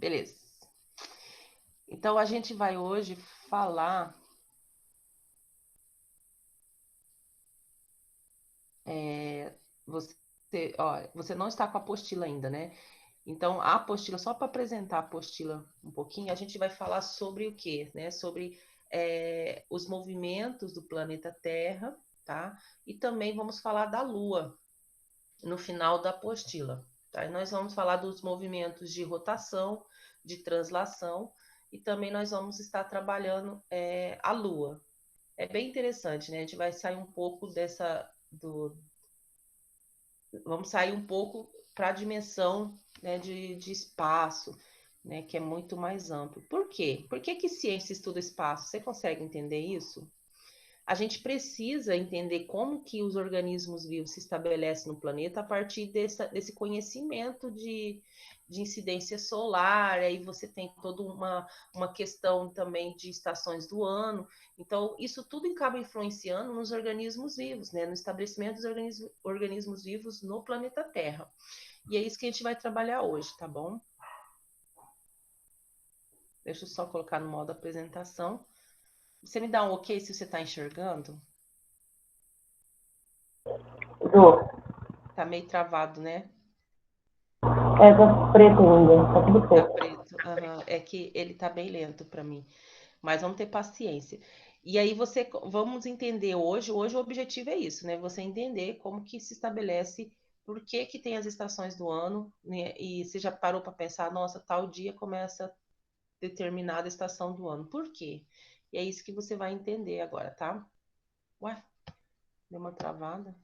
Beleza. Então, a gente vai hoje falar... você não está com a apostila ainda, né? Então, a apostila, só para apresentar a apostila um pouquinho, a gente vai falar sobre o quê? Né? Sobre os movimentos do planeta Terra, tá? E também vamos falar da Lua no final da apostila, tá? E nós vamos falar dos movimentos de rotação, de translação, e também nós vamos estar trabalhando a Lua. É bem interessante, né? A gente vai sair um pouco vamos sair um pouco para a dimensão, né, de espaço, né, que é muito mais amplo. Por quê? Por que ciência estuda espaço? Você consegue entender isso? A gente precisa entender como que os organismos vivos se estabelecem no planeta a partir desse conhecimento de incidência solar, aí você tem toda uma questão também de estações do ano. Então, isso tudo acaba influenciando nos organismos vivos, né? No estabelecimento dos organismos vivos no planeta Terra. E é isso que a gente vai trabalhar hoje, tá bom? Deixa eu só colocar no modo apresentação. Você me dá um ok se você está enxergando? Jô, Tá meio travado, né? tá preto ainda, tá tudo Tá preto. preto. Aham. É que ele tá bem lento para mim. Mas vamos ter paciência. E aí vamos entender hoje o objetivo é isso, né? Você entender como que se estabelece, por que que tem as estações do ano, né? E você já parou para pensar, nossa, tal dia começa determinada estação do ano. Por quê? E é isso que você vai entender agora, tá? Ué, deu uma travada?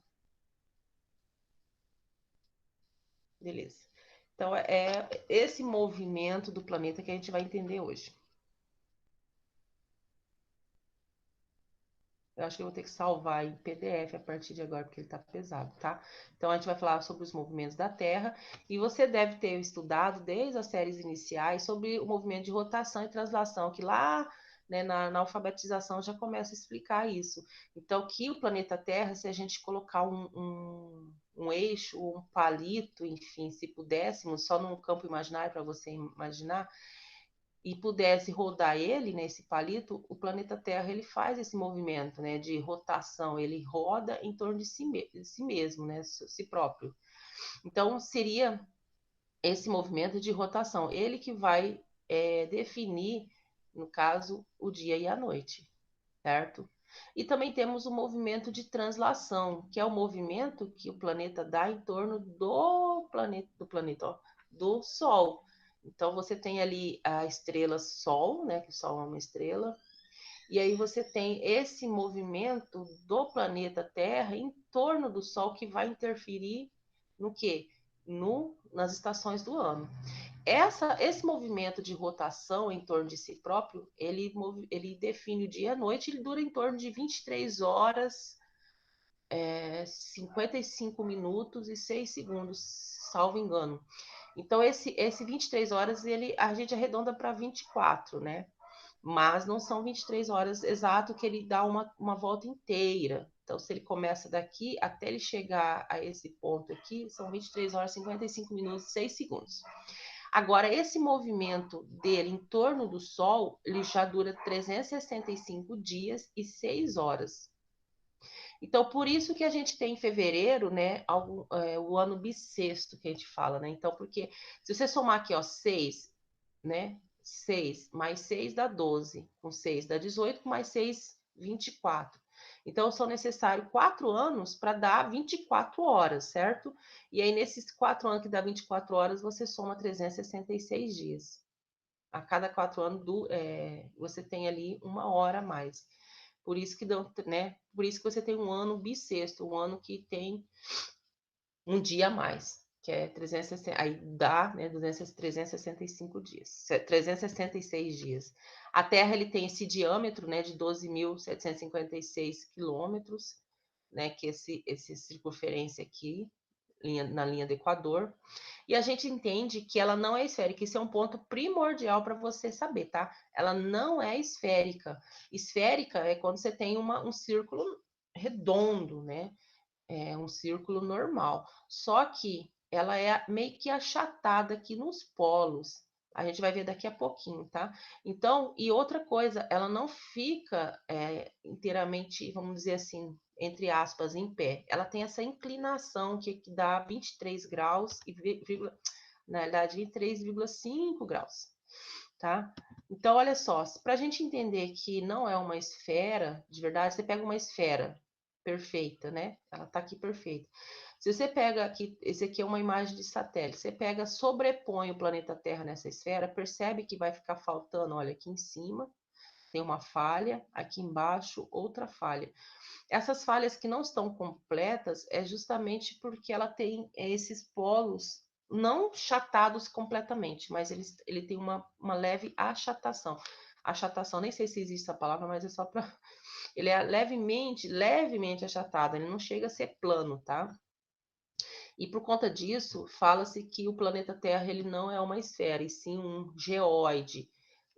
Beleza. Então é esse movimento do planeta que a gente vai entender hoje. Eu acho que eu vou ter que salvar em PDF a partir de agora, porque ele está pesado, tá? Então, a gente vai falar sobre os movimentos da Terra. E você deve ter estudado desde as séries iniciais sobre o movimento de rotação e translação, que lá, né, na alfabetização já começa a explicar isso. Então, que o planeta Terra, se a gente colocar um eixo, um palito, enfim, se pudéssemos, só num campo imaginário para você imaginar, e pudesse rodar ele nesse palito, o planeta Terra ele faz esse movimento, né, de rotação, ele roda em torno de si mesmo, né, si próprio. Então seria esse movimento de rotação, ele que vai definir, no caso, o dia e a noite, certo? E também temos o movimento de translação, que é o movimento que o planeta dá em torno do Sol. Então você tem ali a estrela Sol, né? Que o Sol é uma estrela, e aí você tem esse movimento do planeta Terra em torno do Sol que vai interferir no quê? Nas estações do ano. Esse movimento de rotação em torno de si próprio, ele define o dia e a noite, ele dura em torno de 23 horas, 55 minutos e 6 segundos, salvo engano. Então, esse 23 horas, a gente arredonda para 24, né? Mas não são 23 horas exato que ele dá uma volta inteira. Então, se ele começa daqui até ele chegar a esse ponto aqui, são 23 horas, 55 minutos e 6 segundos. Agora, esse movimento dele em torno do Sol, ele já dura 365 dias e 6 horas. Então, por isso que a gente tem em fevereiro, né, o ano bissexto que a gente fala, né? Então, porque se você somar aqui, ó, 6, né? 6 mais 6 dá 12, com 6 dá 18, com mais 6, 24. Então, são necessários 4 anos para dar 24 horas, certo? E aí, nesses 4 anos que dá 24 horas, você soma 366 dias. A cada 4 anos, você tem ali uma hora a mais. Por isso que, né? Por isso que você tem um ano bissexto, um ano que tem um dia a mais, que é 360, aí dá, né, 365 dias, 366 dias. A Terra ele tem esse diâmetro, né, de 12.756 quilômetros, né, que esse circunferência aqui, na linha do Equador. E a gente entende que ela não é esférica. Isso é um ponto primordial para você saber, tá? Ela não é esférica. Esférica é quando você tem um círculo redondo, né? É um círculo normal. Só que ela é meio que achatada aqui nos polos. A gente vai ver daqui a pouquinho, tá? Então, e outra coisa, ela não fica inteiramente, vamos dizer assim, entre aspas, em pé. Ela tem essa inclinação que dá 23 graus e, na verdade, 23,5 graus, tá? Então, olha só, para a gente entender que não é uma esfera, de verdade, você pega uma esfera perfeita, né? Ela tá aqui perfeita. Se você pega aqui, esse aqui é uma imagem de satélite, você pega, sobrepõe o planeta Terra nessa esfera, percebe que vai ficar faltando, olha, aqui em cima tem uma falha, aqui embaixo outra falha. Essas falhas que não estão completas é justamente porque ela tem esses polos não chatados completamente, mas ele tem uma leve achatação. Achatação, nem sei se existe essa palavra, mas é só para. Ele é levemente achatado, ele não chega a ser plano, tá? E por conta disso, fala-se que o planeta Terra ele não é uma esfera, e sim um geóide.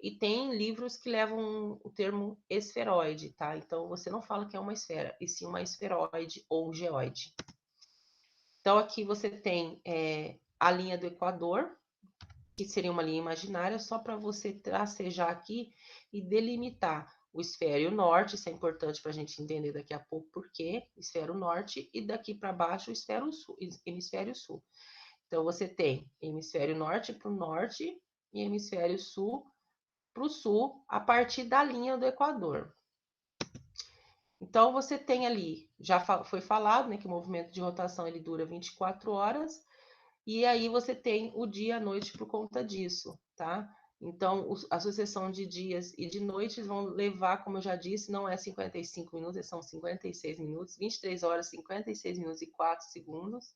E tem livros que levam o termo esferoide, tá? Então você não fala que é uma esfera, e sim uma esferoide ou um geóide. Então aqui você tem a linha do Equador, que seria uma linha imaginária, só para você tracejar aqui e delimitar o hemisfério norte, isso é importante para a gente entender daqui a pouco por quê, hemisfério norte, e daqui para baixo o hemisfério sul. Então você tem hemisfério norte para o norte e hemisfério sul para o sul, a partir da linha do Equador. Então você tem ali, já foi falado, né, que o movimento de rotação ele dura 24 horas, e aí você tem o dia e a noite por conta disso, tá? Então, a sucessão de dias e de noites vão levar, como eu já disse, não é 55 minutos, são 56 minutos, 23 horas, 56 minutos e 4 segundos.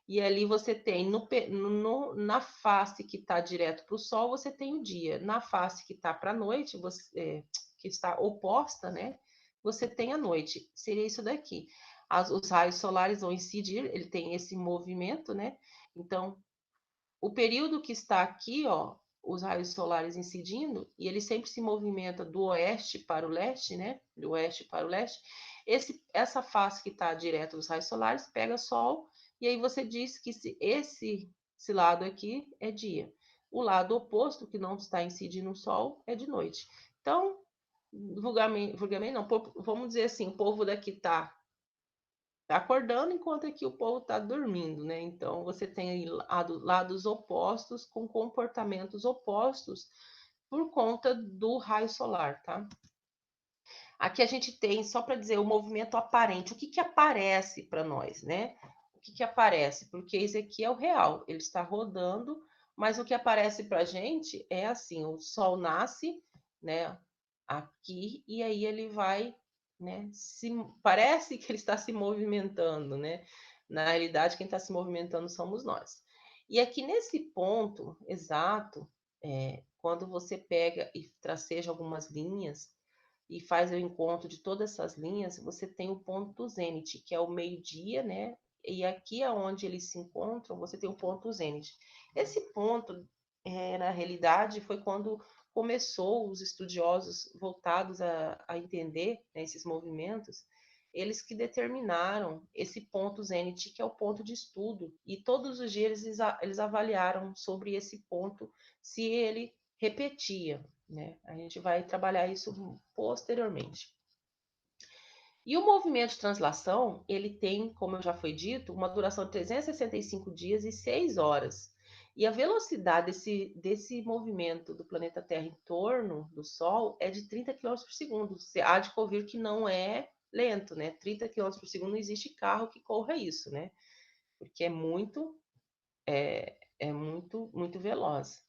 E ali você tem, na face que está direto para o Sol, você tem o dia. Na face que está para a noite, que está oposta, né? Você tem a noite. Seria isso daqui. Os raios solares vão incidir, ele tem esse movimento, né? Então, o período que está aqui, ó, os raios solares incidindo, e ele sempre se movimenta do oeste para o leste, né? Do oeste para o leste. Essa face que está direto dos raios solares pega Sol, e aí você diz que esse lado aqui é dia. O lado oposto, que não está incidindo o Sol, é de noite. Então, vulgarmente não, vamos dizer assim, o povo daqui está acordando enquanto aqui o povo está dormindo, né? Então você tem aí lados opostos com comportamentos opostos por conta do raio solar, tá? Aqui a gente tem, só para dizer, o movimento aparente. O que que aparece para nós, né? O que que aparece? Porque esse aqui é o real, ele está rodando, mas o que aparece para a gente é assim: o Sol nasce, né? Aqui, e aí ele vai, né? Parece que ele está se movimentando, né? Na realidade, quem está se movimentando somos nós. E aqui nesse ponto exato, quando você pega e traceja algumas linhas e faz o encontro de todas essas linhas, você tem o ponto zênite, que é o meio-dia, né? E aqui aonde eles se encontram, você tem o ponto zênite. Esse ponto, na realidade, foi quando começou os estudiosos voltados a entender, né, esses movimentos, eles que determinaram esse ponto zênite, que é o ponto de estudo. E todos os dias eles avaliaram sobre esse ponto se ele repetia, né? A gente vai trabalhar isso posteriormente. E o movimento de translação, ele tem, como já foi dito, uma duração de 365 dias e 6 horas. E a velocidade desse movimento do planeta Terra em torno do Sol é de 30 km por segundo. Você há de convir que não é lento, né? 30 km por segundo não existe carro que corra isso, né? Porque muito veloz.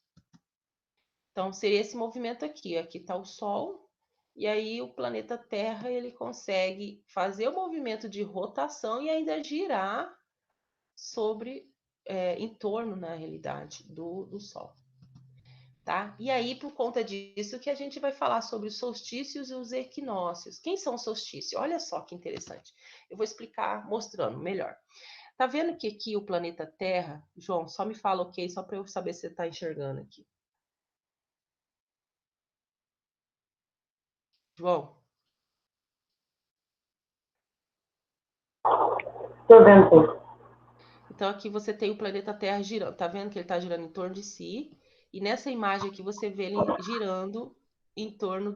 Então, seria esse movimento aqui. Aqui está o Sol, e aí o planeta Terra ele consegue fazer o movimento de rotação e ainda girar em torno, na realidade, do Sol. Tá? E aí, por conta disso, que a gente vai falar sobre os solstícios e os equinócios. Quem são os solstícios? Olha só que interessante. Eu vou explicar mostrando melhor. Tá vendo que aqui o planeta Terra, João, só me fala ok, só para eu saber se você está enxergando aqui. João? Tô vendo. Então aqui você tem o planeta Terra girando, tá vendo que ele está girando em torno de si? E nessa imagem aqui você vê ele girando em torno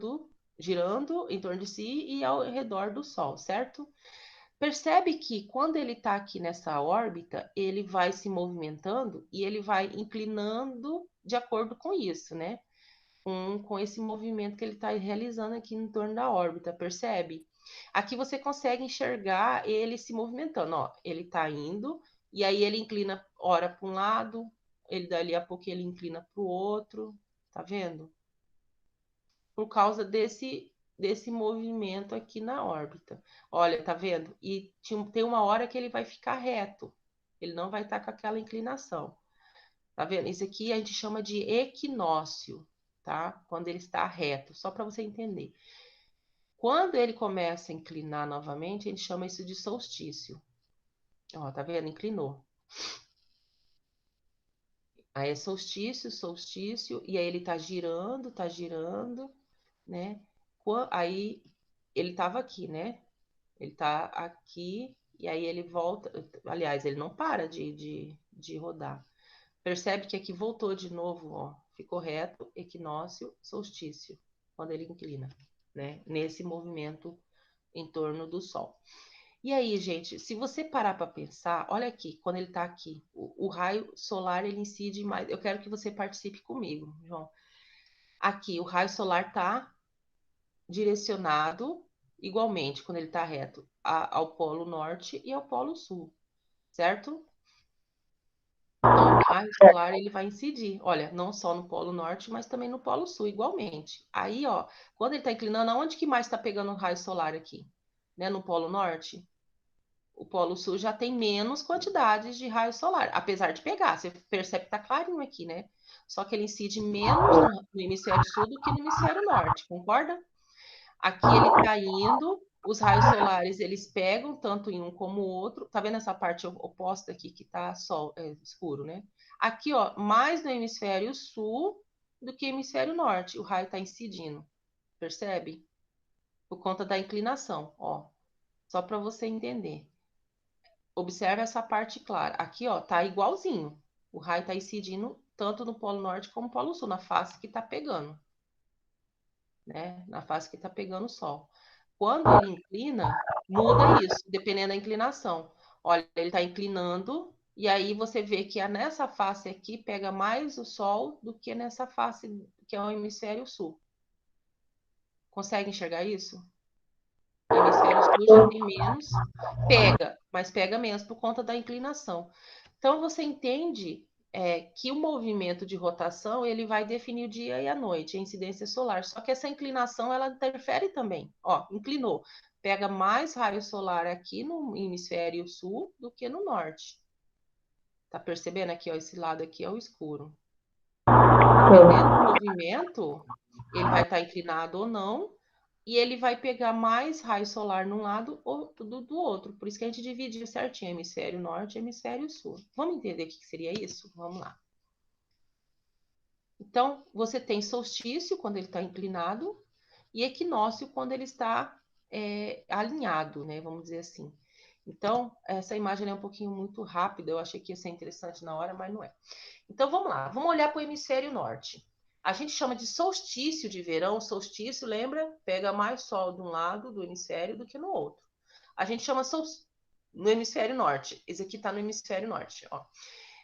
de si e ao redor do Sol, certo? Percebe que quando ele está aqui nessa órbita, ele vai se movimentando e ele vai inclinando de acordo com isso, né? Com esse movimento que ele está realizando aqui em torno da órbita, percebe? Aqui você consegue enxergar ele se movimentando, ó. Ele está indo e aí ele inclina ora para um lado, ele dali a pouco ele inclina para o outro, tá vendo? Por causa desse movimento aqui na órbita. Olha, tá vendo? E tem uma hora que ele vai ficar reto. Ele não vai estar com aquela inclinação. Tá vendo? Isso aqui a gente chama de equinócio, tá? Quando ele está reto, só para você entender. Quando ele começa a inclinar novamente, a gente chama isso de solstício. Ó, tá vendo? Inclinou. Aí é solstício, solstício, e aí ele tá girando, né? Aí ele tava aqui, né? Ele tá aqui, e aí ele volta. Aliás, ele não para de rodar. Percebe que aqui voltou de novo, ó. Ficou reto, equinócio, solstício, quando ele inclina, né? Nesse movimento em torno do Sol. E aí, gente, se você parar para pensar, olha aqui, quando ele está aqui, o raio solar ele incide mais. Eu quero que você participe comigo, João. Aqui, o raio solar está direcionado igualmente, quando ele está reto, ao polo norte e ao polo sul, certo? Então, o raio solar ele vai incidir, olha, não só no polo norte, mas também no polo sul, igualmente. Aí, ó, quando ele está inclinando, aonde que mais está pegando o raio solar aqui? Né, no polo norte? O polo sul já tem menos quantidades de raio solar, apesar de pegar. Você percebe que tá clarinho aqui, né? Só que ele incide menos no hemisfério sul do que no hemisfério norte, concorda? Aqui ele tá indo, os raios solares eles pegam tanto em um como o outro. Tá vendo essa parte oposta aqui que tá escuro, né? Aqui, ó, mais no hemisfério sul do que hemisfério norte, o raio tá incidindo. Percebe? Por conta da inclinação, ó. Só para você entender. Observe essa parte clara. Aqui, ó, tá igualzinho. O raio tá incidindo tanto no polo norte como no polo sul, na face que tá pegando, né? Na face que tá pegando o sol. Quando ele inclina, muda isso, dependendo da inclinação. Olha, ele tá inclinando e aí você vê que nessa face aqui pega mais o sol do que nessa face que é o hemisfério sul. Consegue enxergar isso? O hemisfério sul já tem menos, pega, mas pega menos por conta da inclinação. Então você entende que o movimento de rotação ele vai definir o dia e a noite, a incidência solar. Só que essa inclinação ela interfere também. Ó, inclinou, pega mais raio solar aqui no hemisfério sul do que no norte. Tá percebendo aqui, ó, esse lado aqui é o escuro. Dependendo do movimento, ele vai estar inclinado ou não, e ele vai pegar mais raio solar num lado ou do outro. Por isso que a gente divide certinho hemisfério norte e hemisfério sul. Vamos entender o que seria isso? Vamos lá. Então, você tem solstício quando ele está inclinado e equinócio quando ele está alinhado, né? Vamos dizer assim. Então, essa imagem é um pouquinho muito rápida. Eu achei que ia ser interessante na hora, mas não é. Então, vamos lá. Vamos olhar para o hemisfério norte. A gente chama de solstício de verão. Solstício, lembra? Pega mais sol de um lado do hemisfério do que no outro. A gente chama no hemisfério norte. Esse aqui está no hemisfério norte, ó.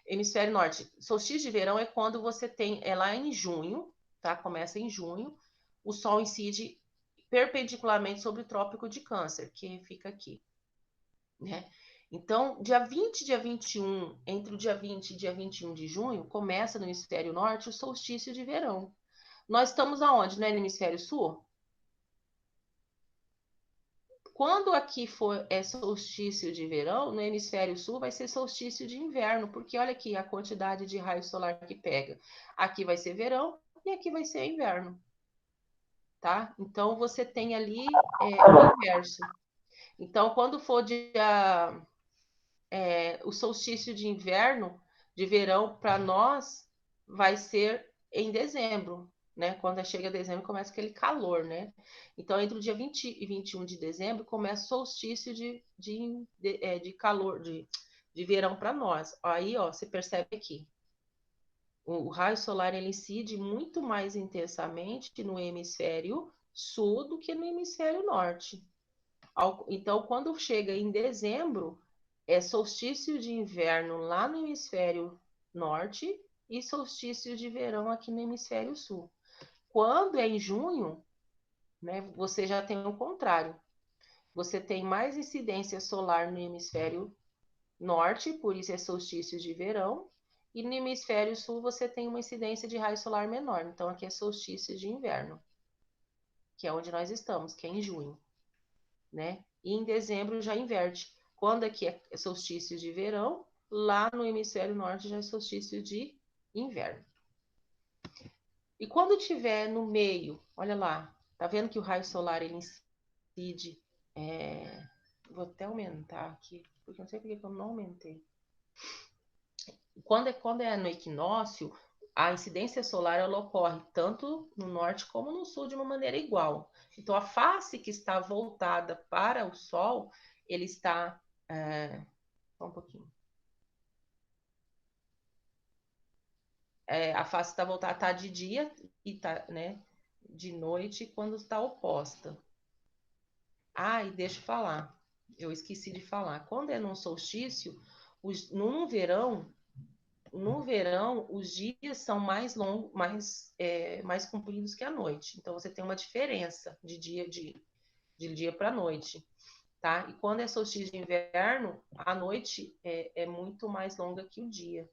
Hemisfério norte. Solstício de verão é quando você tem, é lá em junho, tá? Começa em junho. O sol incide perpendicularmente sobre o Trópico de Câncer, que fica aqui, né? Então, dia 20 e dia 21, entre o dia 20 e dia 21 de junho, começa no hemisfério norte o solstício de verão. Nós estamos aonde, né? No hemisfério sul? Quando aqui for solstício de verão, no hemisfério sul vai ser solstício de inverno, porque olha aqui a quantidade de raio solar que pega. Aqui vai ser verão e aqui vai ser inverno, tá? Então você tem ali o inverso. Então, quando for o solstício de inverno, de verão, para nós, vai ser em dezembro, né? Quando chega dezembro, começa aquele calor, né? Então, entre o dia 20 e 21 de dezembro, começa o solstício de calor, de verão para nós. Aí, ó, você percebe aqui. o raio solar ele incide muito mais intensamente no hemisfério sul do que no hemisfério norte. Então, quando chega em dezembro, é solstício de inverno lá no hemisfério norte e solstício de verão aqui no hemisfério sul. Quando é em junho, né, você já tem o contrário. Você tem mais incidência solar no hemisfério norte, por isso é solstício de verão, e no hemisfério sul você tem uma incidência de raio solar menor. Então aqui é solstício de inverno, que é onde nós estamos, que é em junho, né? E em dezembro já inverte. Quando aqui é solstício de verão, lá no hemisfério norte já é solstício de inverno. E quando tiver no meio, olha lá, tá vendo que o raio solar ele incide? Vou até aumentar aqui, porque eu não sei porque eu não aumentei. Quando é no equinócio, a incidência solar ela ocorre tanto no norte como no sul de uma maneira igual. Então, a face que está voltada para o Sol, ele está. Só um pouquinho. A face está voltada, está de dia e está, né, de noite quando está oposta. Ah, e deixa eu falar. Eu esqueci de falar. Quando é num solstício, no verão, os dias são mais longos, mais compridos que a noite. Então você tem uma diferença de dia para noite, tá? E quando é solstício de inverno, a noite é muito mais longa que o dia,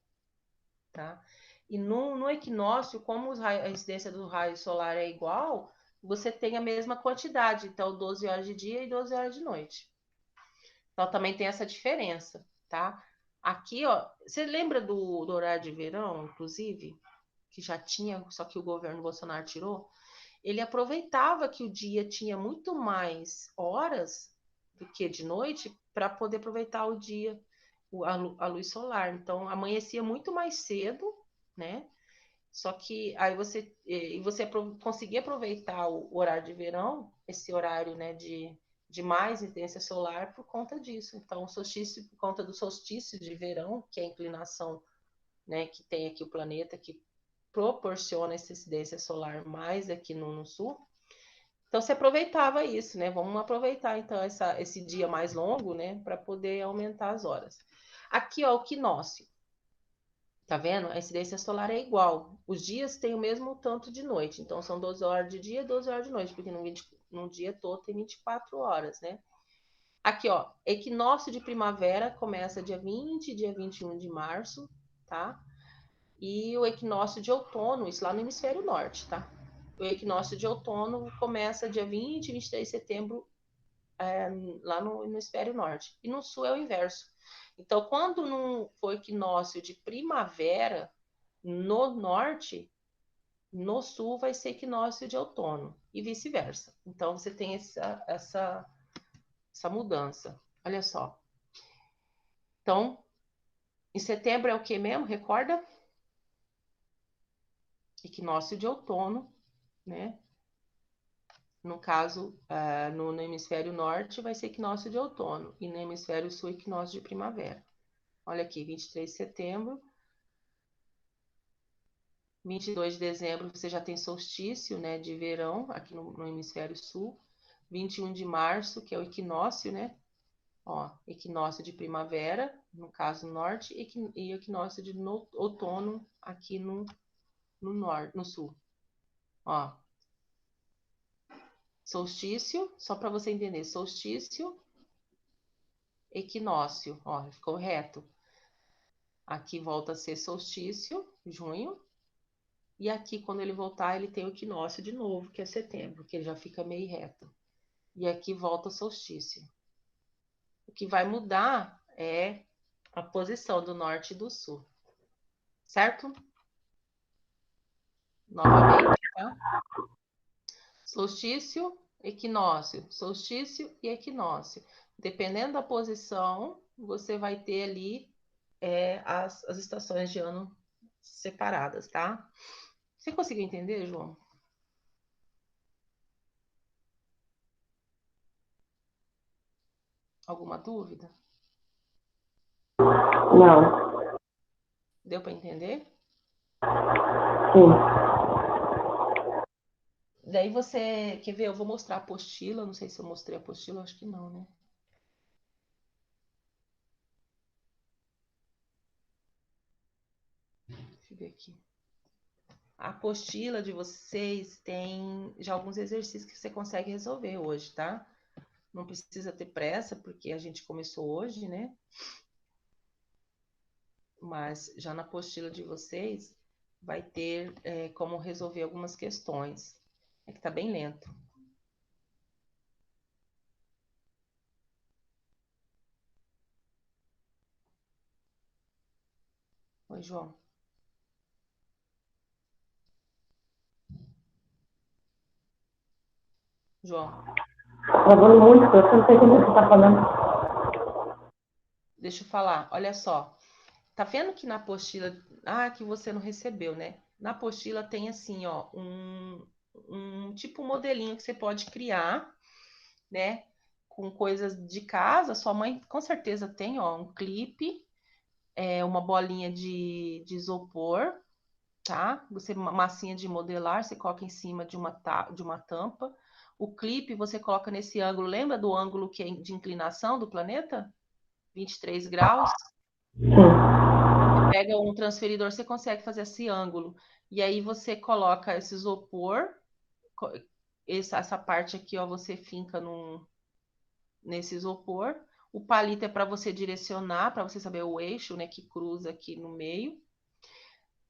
tá? E no equinócio, como a incidência do raio solar é igual, você tem a mesma quantidade, então 12 horas de dia e 12 horas de noite. Então também tem essa diferença, tá? Aqui, ó, você lembra do horário de verão, inclusive, que já tinha, só que o governo Bolsonaro tirou? Ele aproveitava que o dia tinha muito mais horas do que de noite para poder aproveitar o dia, a luz solar. Então amanhecia muito mais cedo, né? Só que aí você conseguia aproveitar o horário de verão, esse horário, né, de mais incidência solar por conta disso. Então, o solstício, por conta do solstício de verão, que é a inclinação, né, que tem aqui o planeta, que proporciona essa incidência solar mais aqui no sul. Então, você aproveitava isso, né? Vamos aproveitar, então, esse dia mais longo, né, para poder aumentar as horas. Aqui, ó, o equinócio. Tá vendo? A incidência solar é igual. Os dias têm o mesmo tanto de noite. Então, são 12 horas de dia e 12 horas de noite, porque no dia todo tem 24 horas, né? Aqui, ó, equinócio de primavera começa dia 20 e dia 21 de março, tá? E o equinócio de outono, isso lá no hemisfério norte, tá? O equinócio de outono começa dia 20 e 23 de setembro, lá no hemisfério norte. E no sul é o inverso. Então, quando não for equinócio de primavera, no norte, no sul vai ser equinócio de outono e vice-versa. Então você tem essa mudança. Olha só. Então, em setembro é o que mesmo? Recorda? Equinócio de outono, né? No caso, no hemisfério norte vai ser equinócio de outono e no hemisfério sul equinócio de primavera. Olha aqui, 23 de setembro, 22 de dezembro você já tem solstício, né, de verão aqui no hemisfério sul. 21 de março, que é o equinócio, né? Ó, equinócio de primavera, no caso norte, e equinócio de outono aqui no norte, no sul. Ó, solstício, só para você entender, solstício, equinócio, ó, ficou reto. Aqui volta a ser solstício, junho, e aqui quando ele voltar, ele tem o equinócio de novo, que é setembro, que ele já fica meio reto. E aqui volta o solstício. O que vai mudar é a posição do norte e do sul, certo? Novamente, tá? Solstício, equinócio, solstício e equinócio. Dependendo da posição, você vai ter ali as estações de ano separadas, tá? Você conseguiu entender, João? Alguma dúvida? Não. Deu para entender? Sim. Daí você, quer ver, eu vou mostrar a apostila, não sei se eu mostrei a apostila, acho que não, né? Deixa eu ver aqui. A apostila de vocês tem já alguns exercícios que você consegue resolver hoje, tá? Não precisa ter pressa, porque a gente começou hoje, né? Mas já na apostila de vocês vai ter como resolver algumas questões. É que tá bem lento. Oi, João. João, Travando muito, eu não sei como você tá falando. deixa eu falar. Olha só. Tá vendo que na apostila. Ah, que você não recebeu, né? Na apostila tem assim, ó, um tipo modelinho que você pode criar, né? Com coisas de casa. Sua mãe com certeza tem, ó, um clipe, uma bolinha de isopor, tá? Você, uma massinha de modelar, você coloca em cima de uma tampa. O clipe você coloca nesse ângulo. Lembra do ângulo que é de inclinação do planeta? 23 graus. Sim. Você pega um transferidor, você consegue fazer esse ângulo. E aí você coloca esse isopor, co- essa parte aqui, ó, você finca nesse isopor. O palito é para você direcionar, para você saber o eixo, né, que cruza aqui no meio.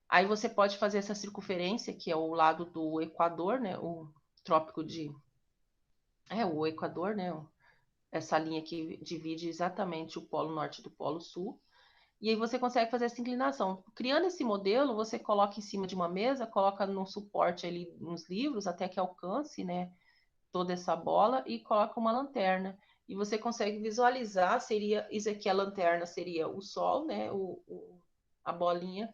Aí você pode fazer essa circunferência, que é o lado do Equador, né, o trópico de... É, o Equador, né, essa linha que divide exatamente o polo norte do polo sul. E aí você consegue fazer essa inclinação. Criando esse modelo, você coloca em cima de uma mesa, coloca no suporte ali uns livros até que alcance, né, toda essa bola e coloca uma lanterna. E você consegue visualizar, seria isso aqui a lanterna seria o sol, né, a bolinha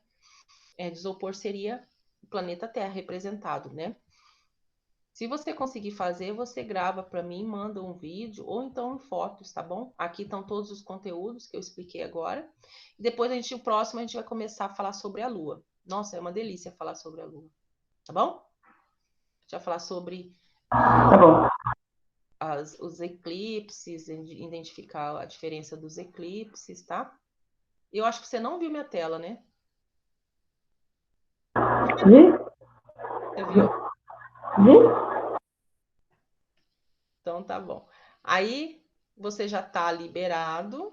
de isopor seria o planeta Terra representado, né? Se você conseguir fazer, você grava para mim, manda um vídeo ou então fotos, tá bom? Aqui estão todos os conteúdos que eu expliquei agora. E depois o próximo a gente vai começar a falar sobre a Lua. Nossa, é uma delícia falar sobre a Lua, tá bom? A gente vai falar sobre Tá bom. os eclipses, identificar a diferença dos eclipses, tá? Eu acho que você não viu minha tela, né? Vi? Você viu? Vi? Então tá bom. Aí você já tá liberado.